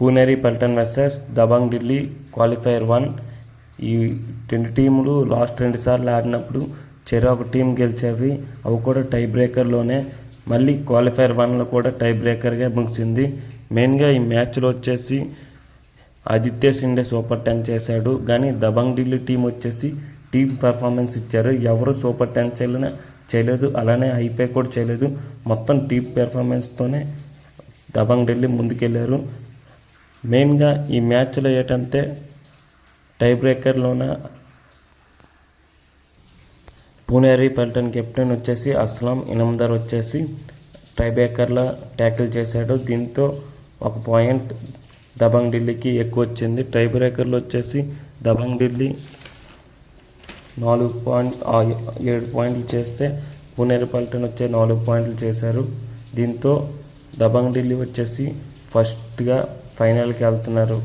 పూణేరి Paltan versus Dabangg Delhi qualifier 1. ఈ 2 టీములు last 2 సార్లు ఆడినప్పుడు ఒక టీం గెలిచేవి. అవి కూడా టై బ్రేకర్లోనే. మళ్ళీ క్వాలిఫైయర్ 1లో కూడా టై బ్రేకర్గా ముగిసింది. మెయిన్గా ఈ మ్యాచ్లో వచ్చేసి ఆదిత్య సిండే సూపర్ 10 చేశాడు. కానీ దబంగ్ ఢిల్లీ టీం వచ్చేసి టీం పర్ఫార్మెన్స్ ఇచ్చారు. ఎవరు సూపర్ 10 చేయలేదు, అలానే హైఫై కూడా చేయలేదు. మొత్తం టీం పెర్ఫార్మెన్స్తోనే దబంగ్ ఢిల్లీ ముందుకెళ్ళారు. మెయిన్గా ఈ మ్యాచ్లో ఏంటంటే టై బ్రేకర్లోన పూణేరి పల్టన్ కెప్టెన్ వచ్చేసి అస్లాం ఇనామ్దార్ వచ్చేసి టై బ్రేకర్లో ట్యాకిల్ చేశాడు. దీంతో 1 పాయింట్ దబంగ్ ఢిల్లీకి ఎక్కువ వచ్చింది. టై బ్రేకర్లో వచ్చేసి దబంగ్ ఢిల్లీ 7 పాయింట్లు చేస్తే పూణేరి పల్టన్ వచ్చే 4 పాయింట్లు చేశారు. దీంతో దబంగ్ ఢిల్లీ వచ్చేసి ఫస్ట్గా ఫైనల్కి వెళ్తున్నారు.